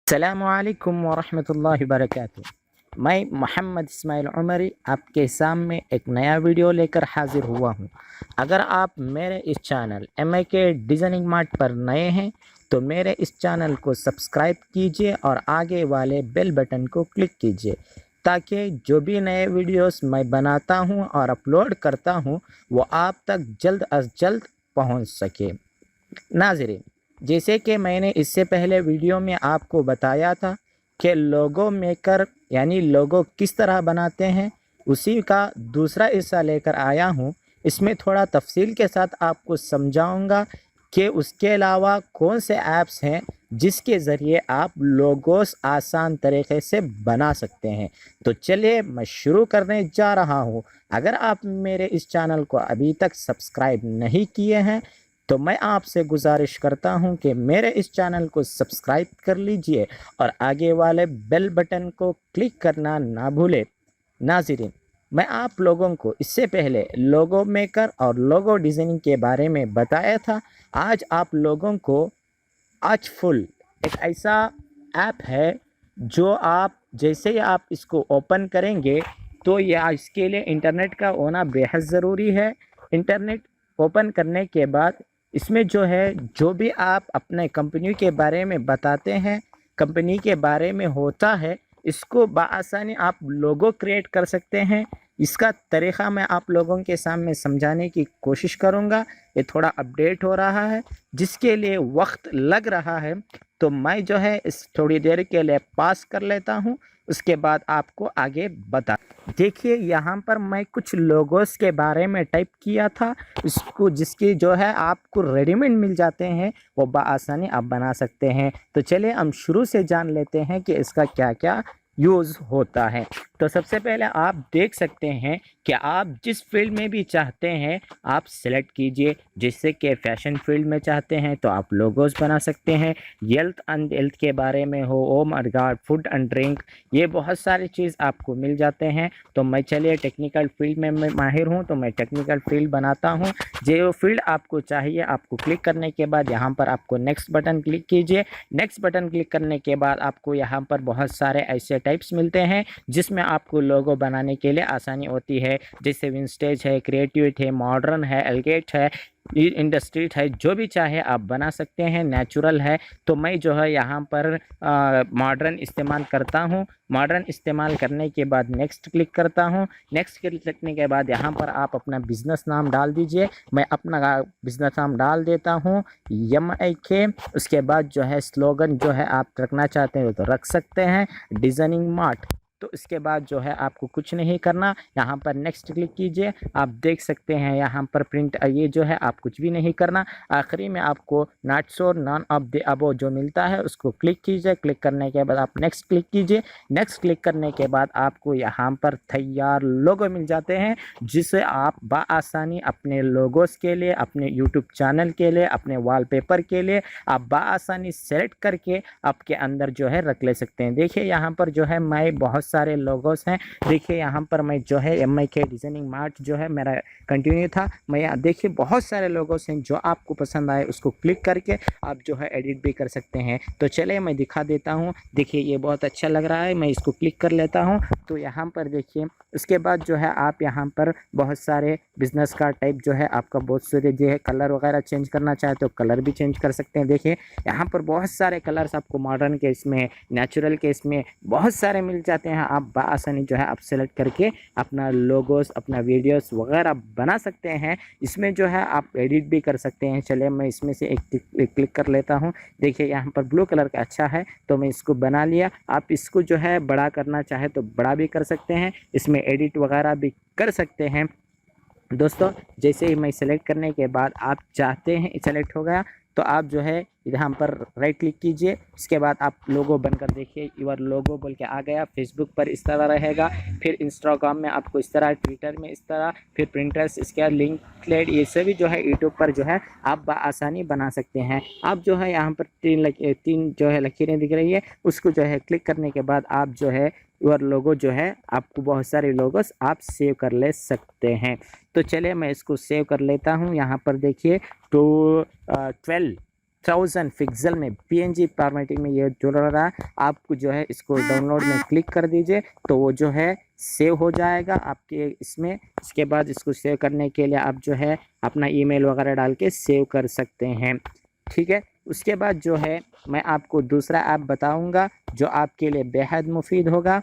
अस्सलामुअलैकुम वरहमतुल्लाहि वबरकातुहू। मैं मोहम्मद इस्माइल उमरी आपके सामने एक नया वीडियो लेकर हाजिर हुआ हूँ। अगर आप मेरे इस चैनल MIK डिज़ाइनिंग मार्ट पर नए हैं तो मेरे इस चैनल को सब्सक्राइब कीजिए और आगे वाले बेल बटन को क्लिक कीजिए ताकि जो भी नए वीडियोस मैं बनाता हूँ और अपलोड करता हूँ वो आप तक जल्द अज जल्द पहुँच सके। नाज़रीन, जैसे कि मैंने इससे पहले वीडियो में आपको बताया था कि लोगो मेकर यानी लोगो किस तरह बनाते हैं, उसी का दूसरा हिस्सा लेकर आया हूँ। इसमें थोड़ा तफसील के साथ आपको समझाऊंगा कि उसके अलावा कौन से ऐप्स हैं जिसके ज़रिए आप लोगोस आसान तरीके से बना सकते हैं। तो चलिए मैं शुरू करने जा रहा हूँ। अगर आप मेरे इस चैनल को अभी तक सब्सक्राइब नहीं किए हैं तो मैं आपसे गुजारिश करता हूं कि मेरे इस चैनल को सब्सक्राइब कर लीजिए और आगे वाले बेल बटन को क्लिक करना ना भूलें। नाज़रीन, मैं आप लोगों को इससे पहले लोगो मेकर और लोगो डिज़ाइनिंग के बारे में बताया था। आज आप लोगों को आर्टफुल एक ऐसा ऐप है जो आप जैसे ही आप इसको ओपन करेंगे तो या इसके लिए इंटरनेट का होना बेहद ज़रूरी है। इंटरनेट ओपन करने के बाद इसमें जो है जो भी आप अपने कंपनी के बारे में बताते हैं, कंपनी के बारे में होता है, इसको बआसानी आप लोगो क्रिएट कर सकते हैं। इसका तरीक़ा मैं आप लोगों के सामने समझाने की कोशिश करूँगा। ये थोड़ा अपडेट हो रहा है जिसके लिए वक्त लग रहा है, तो मैं जो है इस थोड़ी देर के लिए पास कर लेता हूँ, उसके बाद आपको आगे बता। देखिए यहाँ पर मैं कुछ लोगोस के बारे में टाइप किया था, इसको जिसकी जो है आपको रेडीमेड मिल जाते हैं, वो बआसानी आप बना सकते हैं। तो चलिए हम शुरू से जान लेते हैं कि इसका क्या क्या यूज़ होता है। तो सबसे पहले आप देख सकते हैं कि आप जिस फील्ड में भी चाहते हैं आप सेलेक्ट कीजिए। जैसे कि फैशन फील्ड में चाहते हैं तो आप लोगोस बना सकते हैं। हेल्थ एंड हेल्थ के बारे में हो, होम और गार्ड, फूड एंड ड्रिंक, ये बहुत सारी चीज़ आपको मिल जाते हैं। तो मैं चलिए टेक्निकल फील्ड में मैं माहिर हूँ तो मैं टेक्निकल फील्ड बनाता हूँ। जो फील्ड आपको चाहिए आपको क्लिक करने के बाद यहाँ पर आपको नेक्स्ट बटन क्लिक कीजिए। नेक्स्ट बटन क्लिक करने के बाद आपको यहाँ पर बहुत सारे ऐसे टाइप्स मिलते हैं जिसमें आपको लोगो बनाने के लिए आसानी होती है। जैसे विंटेज है, क्रिएटिविटी है, मॉडर्न है, एलिगेंट है, इंडस्ट्री है, जो भी चाहे आप बना सकते हैं। नेचुरल है तो मैं जो है यहाँ पर मॉडर्न इस्तेमाल करता हूँ। मॉडर्न इस्तेमाल करने के बाद नेक्स्ट क्लिक करता हूँ। नेक्स्ट क्लिक करने के बाद यहाँ पर आप अपना बिज़नेस नाम डाल दीजिए। मैं अपना बिज़नेस नाम डाल देता हूँ MIK। उसके बाद जो है स्लोगन जो है आप रखना चाहते हैं तो रख सकते हैं, डिज़ाइनिंग मार्ट। तो इसके बाद जो है आपको कुछ नहीं करना, यहाँ पर नेक्स्ट क्लिक कीजिए। आप देख सकते हैं यहाँ पर प्रिंट ये जो है आप कुछ भी नहीं करना। आखिरी में आपको not sure none of the above जो मिलता है उसको क्लिक कीजिए। क्लिक करने के बाद आप नेक्स्ट क्लिक कीजिए। नेक्स्ट क्लिक करने के बाद आपको यहाँ पर तैयार लोगो मिल जाते हैं जिसे आप बआसानी अपने लोगोस के लिए, अपने यूट्यूब चैनल के लिए, अपने वॉलपेपर के लिए आप बआसानी सेलेक्ट करके आपके अंदर जो है रख ले सकते हैं। देखिए यहाँ पर जो है मैं बहुत सारे लोगोस हैं। देखिए यहाँ पर मैं जो है MIK डिज़ाइनिंग मार्ट जो है मेरा कंटिन्यू था। मैं देखिए बहुत सारे लोगोस हैं, जो आपको पसंद आए उसको क्लिक करके आप जो है एडिट भी कर सकते हैं। तो चलिए मैं दिखा देता हूँ। देखिए ये बहुत अच्छा लग रहा है, मैं इसको क्लिक कर लेता हूँ। तो यहाँ पर देखिए उसके बाद जो है आप यहाँ पर बहुत सारे बिजनेस का टाइप जो है आपका बहुत सारे जो है कलर वगैरह चेंज करना चाहे तो कलर भी चेंज कर सकते हैं। देखिए यहाँ पर बहुत सारे कलर्स आपको मॉडर्न के इसमें, नेचुरल के इसमें बहुत सारे मिल जाते हैं। आप बआसानी जो है आप सेलेक्ट करके अपना लोगोस, अपना वीडियोस वगैरह बना सकते हैं। इसमें जो है आप एडिट भी कर सकते हैं। चलिए मैं इसमें से एक क्लिक कर लेता हूँ। देखिए यहाँ पर ब्लू कलर का अच्छा है तो मैं इसको बना लिया। आप इसको जो है बड़ा करना चाहे तो बड़ा भी कर सकते हैं, इसमें एडिट वगैरह भी कर सकते हैं। दोस्तों जैसे ही मैं सेलेक्ट करने के बाद आप चाहते हैं सेलेक्ट हो गया तो आप जो है यहाँ पर राइट क्लिक कीजिए। इसके बाद आप लोगो बनकर देखिए, यूर लोगो बोल के आ गया। फेसबुक पर इस तरह रहेगा, फिर इंस्टाग्राम में आपको इस तरह, ट्विटर में इस तरह, फिर प्रिंटर्स, इसके बाद लिंक्डइन, ये सभी जो है यूट्यूब पर जो है आप बआसानी बना सकते हैं। आप जो है यहाँ पर तीन जो है लकीरें दिख रही है, उसको जो है क्लिक करने के बाद आप जो है यूर लोगो जो है आपको बहुत सारे लोगोस आप सेव कर ले सकते हैं। तो चलिए मैं इसको सेव कर लेता हूँ। यहाँ पर देखिए 12 1000 पिक्सल में PNG फॉर्मेटिंग में ये जो रहा है, आपको जो है इसको डाउनलोड में क्लिक कर दीजिए तो वो जो है सेव हो जाएगा आपके इसमें। इसके बाद इसको सेव करने के लिए आप जो है अपना ईमेल वगैरह डाल के सेव कर सकते हैं, ठीक है। उसके बाद जो है मैं आपको दूसरा ऐप बताऊंगा जो आपके लिए बेहद मुफीद होगा।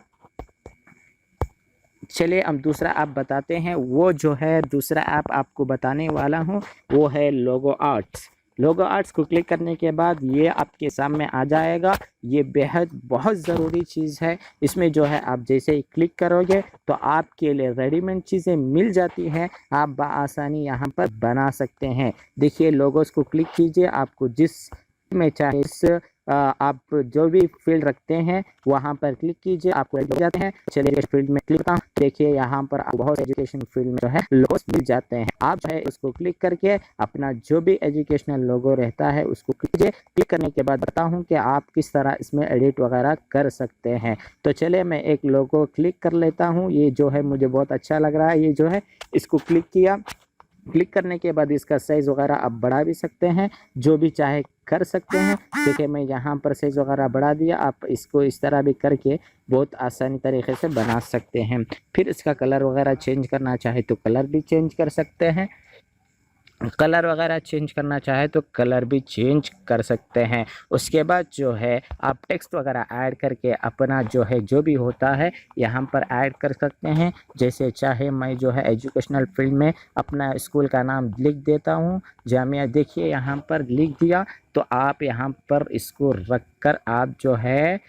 चलिए हम दूसरा ऐप बताते हैं। वो जो है दूसरा ऐप आपको बताने वाला हूँ वो है लोगो आर्ट्स। लोगो आर्ट्स को क्लिक करने के बाद ये आपके सामने आ जाएगा। ये बेहद बहुत ज़रूरी चीज़ है। इसमें जो है आप जैसे ही क्लिक करोगे तो आपके लिए रेडीमेड चीज़ें मिल जाती हैं, आप बआसानी यहाँ पर बना सकते हैं। देखिए लोगोस को क्लिक कीजिए, आपको जिस में चाहे इस आप जो भी फील्ड रखते हैं वहाँ पर क्लिक कीजिए, आपको मिल जाते हैं। चलिए फील्ड में क्लिक करता हूँ, देखिए यहाँ पर बहुत एजुकेशन फील्ड में जो है लोगोस मिल जाते हैं। आप जो है उसको क्लिक करके अपना जो भी एजुकेशनल लोगो रहता है उसको कीजिए। क्लिक करने के बाद बताता हूँ कि आप किस तरह इसमें एडिट वगैरह कर सकते हैं। तो चलिए मैं एक लोगो क्लिक कर लेता हूँ। ये जो है मुझे बहुत अच्छा लग रहा है। ये जो है इसको क्लिक किया, क्लिक करने के बाद इसका साइज़ वगैरह आप बढ़ा भी सकते हैं, जो भी चाहे कर सकते हैं। देखिए मैं यहाँ पर साइज़ वगैरह बढ़ा दिया, आप इसको इस तरह भी करके बहुत आसानी तरीके से बना सकते हैं। फिर इसका कलर वगैरह चेंज करना चाहे तो कलर भी चेंज कर सकते हैं, कलर वगैरह चेंज करना चाहे तो कलर भी चेंज कर सकते हैं। उसके बाद जो है आप टेक्स्ट वगैरह ऐड करके अपना जो है जो भी होता है यहाँ पर ऐड कर सकते हैं। जैसे चाहे मैं जो है एजुकेशनल फील्ड में अपना स्कूल का नाम लिख देता हूँ, जामिया। देखिए यहाँ पर लिख दिया तो आप यहाँ पर इसको रख कर आप जो है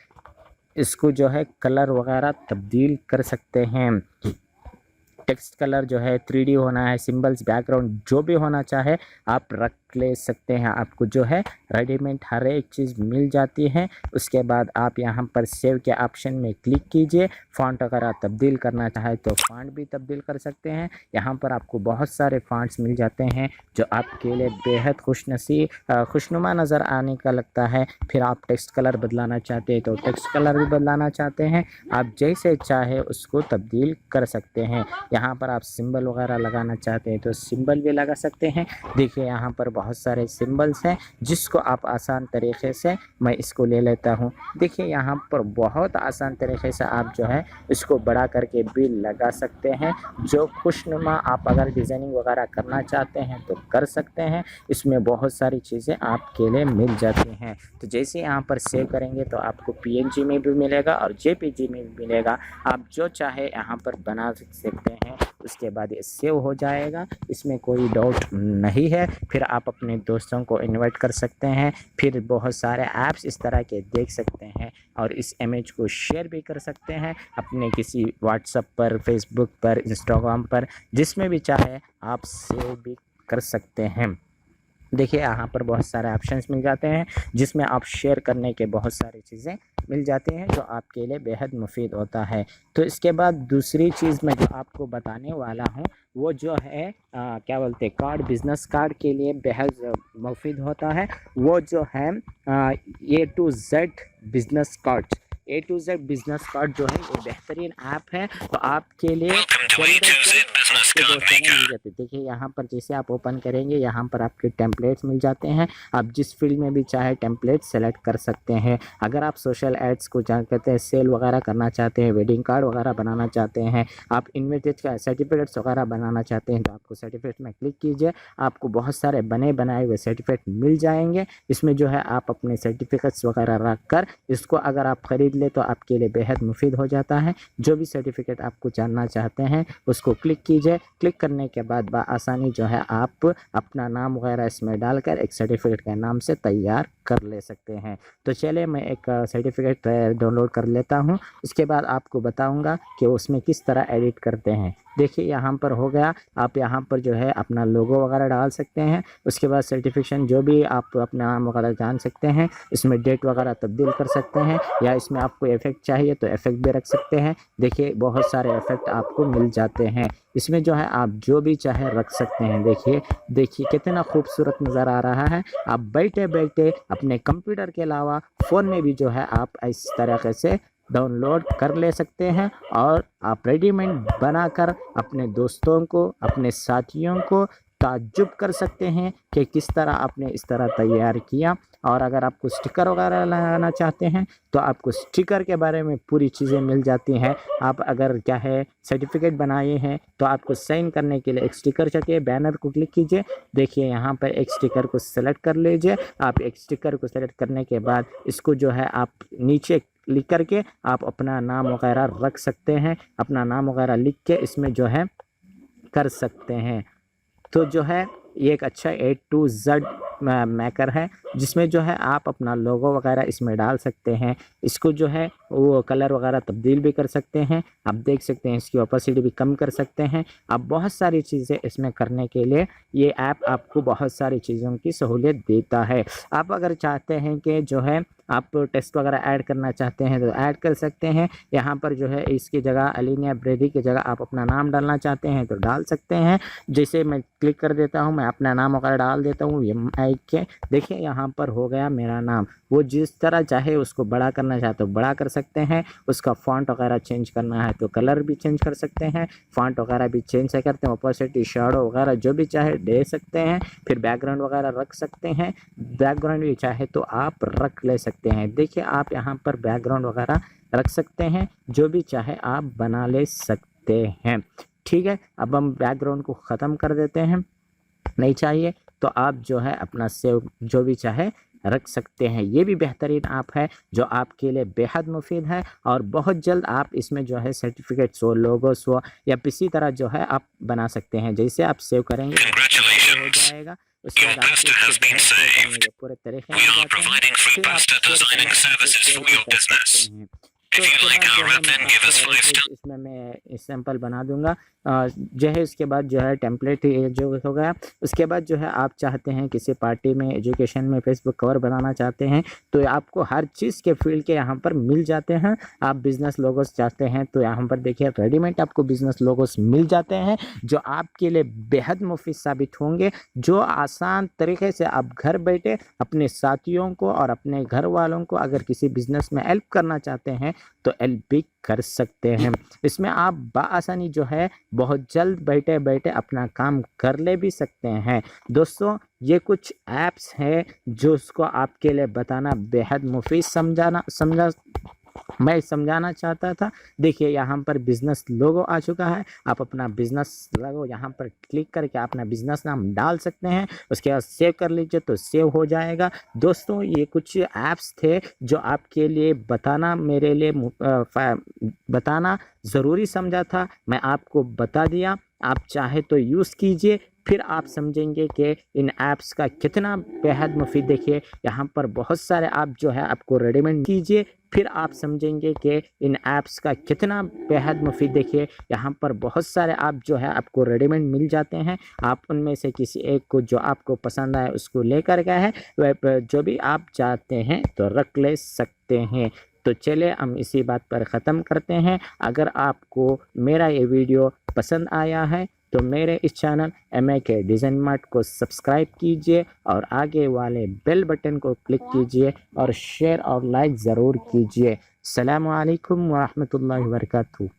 इसको जो है कलर वगैरह तब्दील कर सकते हैं। टेक्स्ट कलर जो है 3D होना है, सिंबल्स बैकग्राउंड जो भी होना चाहे आप रख ले सकते हैं। आपको जो है रेडीमेड हर एक चीज़ मिल जाती है। उसके बाद आप यहाँ पर सेव के ऑप्शन में क्लिक कीजिए। फ़ॉन्ट वगैरह तब्दील करना चाहे तो फ़ॉन्ट भी तब्दील कर सकते हैं। यहाँ पर आपको बहुत सारे फ़ॉन्ट्स मिल जाते हैं जो आपके लिए बेहद खुशनुमा नज़र आने का लगता है। फिर आप टेक्स्ट कलर बदलाना चाहते हैं तो टेक्स्ट कलर भी बदलाना चाहते हैं, आप जैसे चाहे उसको तब्दील कर सकते हैं। यहाँ पर आप सिंबल वगैरह लगाना चाहते हैं तो सिंबल भी लगा सकते हैं। देखिए यहाँ पर बहुत सारे सिंबल्स हैं जिसको आप आसान तरीके से, मैं इसको ले लेता हूँ। देखिए यहाँ पर बहुत आसान तरीके से आप जो है इसको बड़ा करके भी लगा सकते हैं। जो खुशनुमा आप अगर डिज़ाइनिंग वगैरह करना चाहते हैं तो कर सकते हैं। इसमें बहुत सारी चीज़ें आपके लिए मिल जाती हैं। तो जैसे यहाँ पर सेव करेंगे तो आपको PNG में भी मिलेगा और JPG में भी मिलेगा। आप जो चाहे यहाँ पर बना सकते हैं। उसके बाद ये सेव हो जाएगा, इसमें कोई डाउट नहीं है। फिर आप अपने दोस्तों को इनवाइट कर सकते हैं, फिर बहुत सारे ऐप्स इस तरह के देख सकते हैं और इस इमेज को शेयर भी कर सकते हैं अपने किसी व्हाट्सएप पर, फेसबुक पर, इंस्टाग्राम पर, जिसमें भी चाहे आप सेव भी कर सकते हैं। देखिए यहाँ पर बहुत सारे ऑप्शंस मिल जाते हैं जिसमें आप शेयर करने के बहुत सारी चीज़ें मिल जाती हैं जो आपके लिए बेहद मुफीद होता है। तो इसके बाद दूसरी चीज़ मैं जो आपको बताने वाला हूँ वो जो है क्या बोलते हैं, कार्ड, बिज़नेस कार्ड के लिए बेहद मुफीद होता है। वो जो है A to Z business card. A to Z business card जो है ये बेहतरीन ऐप है। तो आपके लिए देखिए यहाँ पर जैसे आप ओपन करेंगे यहाँ पर आपके टेम्पलेट्स मिल जाते हैं। आप जिस फील्ड में भी चाहे टेम्पलेट सेलेक्ट कर सकते हैं। अगर आप सोशल एड्स को कहते हैं सेल वगैरह करना चाहते हैं, वेडिंग कार्ड वगैरह बनाना चाहते हैं, आप इन्विटेशन सर्टिफिकेट्स वगैरह बनाना चाहते हैं तो आपको सर्टिफिकेट में क्लिक कीजिए। आपको बहुत सारे बने बनाए हुए सर्टिफिकेट मिल जाएंगे। इसमें जो है आप अपने सर्टिफिकेट्स वगैरह रख कर इसको अगर आप ख़रीद ले तो आपके लिए बेहद मुफीद हो जाता है। जो भी सर्टिफिकेट आपको जानना चाहते हैं उसको क्लिक कीजिए। क्लिक करने के बाद आसानी जो है आप अपना नाम वगैरह इसमें डालकर एक सर्टिफिकेट के नाम से तैयार कर ले सकते हैं। तो चलिए मैं एक सर्टिफिकेट डाउनलोड कर लेता हूं। उसके बाद आपको बताऊंगा कि उसमें किस तरह एडिट करते हैं। देखिए यहाँ पर हो गया। आप यहाँ पर जो है अपना लोगो वगैरह डाल सकते हैं। उसके बाद सर्टिफिकेशन जो भी आप अपना नाम वगैरह जान सकते हैं, इसमें डेट वगैरह तब्दील कर सकते हैं, या इसमें आपको इफेक्ट चाहिए तो इफेक्ट भी रख सकते हैं। देखिए बहुत सारे इफेक्ट आपको मिल जाते हैं। इसमें जो है आप जो भी चाहे रख सकते हैं। देखिए कितना खूबसूरत नज़र आ रहा है। आप बैठे बैठे अपने कंप्यूटर के अलावा फ़ोन में भी जो है आप इस तरीके से डाउनलोड कर ले सकते हैं और आप रेडीमेड बनाकर अपने दोस्तों को, अपने साथियों को ताज्जुब कर सकते हैं कि किस तरह आपने इस तरह तैयार किया। और अगर आपको स्टिकर वगैरह लगाना चाहते हैं तो आपको स्टिकर के बारे में पूरी चीज़ें मिल जाती हैं। आप अगर क्या है सर्टिफिकेट बनाए हैं तो आपको साइन करने के लिए एक स्टिकर चाहिए, बैनर को क्लिक कीजिए, देखिए यहाँ पर एक स्टिकर को सेलेक्ट कर लीजिए। आप एक स्टिकर को सेलेक्ट करने के बाद इसको जो है आप नीचे लिख करके आप अपना नाम वगैरह रख सकते हैं, अपना नाम वगैरह लिख के इसमें जो है कर सकते हैं। तो जो है ये एक अच्छा A to Z मेकर है जिसमें जो है आप अपना लोगो वगैरह इसमें डाल सकते हैं। इसको जो है वो कलर वगैरह तब्दील भी कर सकते हैं। आप देख सकते हैं इसकी ओपेसिटी भी कम कर सकते हैं। अब बहुत सारी चीज़ें इसमें करने के लिए ये ऐप आपको बहुत सारी चीज़ों की सहूलियत देता है। आप अगर चाहते हैं कि जो है आप टेक्स्ट वगैरह ऐड करना चाहते हैं तो ऐड कर सकते हैं। यहाँ पर जो है इसकी जगह अलीनिया ब्रेदी की जगह आप अपना नाम डालना चाहते हैं तो डाल सकते हैं। जैसे मैं क्लिक कर देता हूँ, मैं अपना नाम वगैरह डाल देता हूँ, ये के देखिए यहाँ पर हो गया मेरा नाम। वो जिस तरह चाहे उसको बड़ा करना चाहते हो बड़ा कर सकते हैं, उसका फॉन्ट वगैरह चेंज करना है तो कलर भी चेंज कर सकते हैं, फॉन्ट वगैरह भी चेंज करते हैं, ओपेसिटी शैडो वगैरह जो भी चाहे दे सकते हैं। फिर बैकग्राउंड वगैरह रख सकते हैं, बैकग्राउंड भी चाहे तो आप रख ले सकते हैं। देखिए आप यहाँ पर बैकग्राउंड वगैरह रख सकते हैं, जो भी चाहे आप बना ले सकते हैं। ठीक है, अब हम बैकग्राउंड को ख़त्म कर देते हैं, नहीं चाहिए तो आप जो है अपना सेव जो भी चाहे रख सकते हैं। ये भी बेहतरीन ऐप है जो आपके लिए बेहद मुफीद है और बहुत जल्द आप इसमें जो है सर्टिफिकेट्स हो, लोगोस हो या किसी तरह जो है आप बना सकते हैं। जैसे आप सेव करेंगे हो जाएगा, उसके बाद आपको पूरे तरीके से तो इसमें मैं सैंपल बना दूंगा जो है। उसके बाद जो है टेम्पलेट जो हो गया, उसके बाद जो है आप चाहते हैं किसी पार्टी में, एजुकेशन में फेसबुक कवर बनाना चाहते हैं तो आपको हर चीज़ के फील्ड के यहाँ पर मिल जाते हैं। आप बिज़नेस लोगोस चाहते हैं तो यहाँ पर देखिए रेडीमेड आपको बिज़नेस लोगोस मिल जाते हैं जो आपके लिए बेहद मुफीद साबित होंगे, जो आसान तरीके से आप घर बैठे अपने साथियों को और अपने घर वालों को अगर किसी बिज़नेस में हेल्प करना चाहते हैं तो हेल्प भी कर सकते हैं। इसमें आप बआसानी जो है बहुत जल्द बैठे बैठे अपना काम कर ले भी सकते हैं। दोस्तों ये कुछ ऐप्स हैं जो उसको आपके लिए बताना बेहद मुफीद मैं समझाना चाहता था। देखिए यहाँ पर बिज़नेस लोगो आ चुका है, आप अपना बिज़नेस लोगो यहाँ पर क्लिक करके अपना बिज़नेस नाम डाल सकते हैं, उसके बाद सेव कर लीजिए तो सेव हो जाएगा। दोस्तों ये कुछ ऐप्स थे जो आपके लिए बताना मेरे लिए बताना ज़रूरी समझा था, मैं आपको बता दिया। आप चाहे तो यूज़ कीजिए, फिर आप समझेंगे कि इन ऐप्स का कितना बेहद मुफीद। देखिए यहाँ पर बहुत सारे ऐप जो है आपको रेडीमेड कीजिए, फिर आप समझेंगे कि इन ऐप्स का कितना बेहद मुफीद। देखिए यहाँ पर बहुत सारे ऐप जो है आपको रेडीमेड मिल जाते हैं, आप उनमें से किसी एक को जो आपको पसंद आए उसको लेकर गए हैं, वह जो भी आप चाहते हैं तो रख ले सकते हैं। तो चलिए हम इसी बात पर ख़त्म करते हैं। अगर आपको मेरा ये वीडियो पसंद आया है तो मेरे इस चैनल MAK डिज़ाइन मार्ट को सब्सक्राइब कीजिए और आगे वाले बेल बटन को क्लिक कीजिए और शेयर और लाइक ज़रूर कीजिए। अस्सलामु अलैकुम व रहमतुल्लाहि व बरकातहू।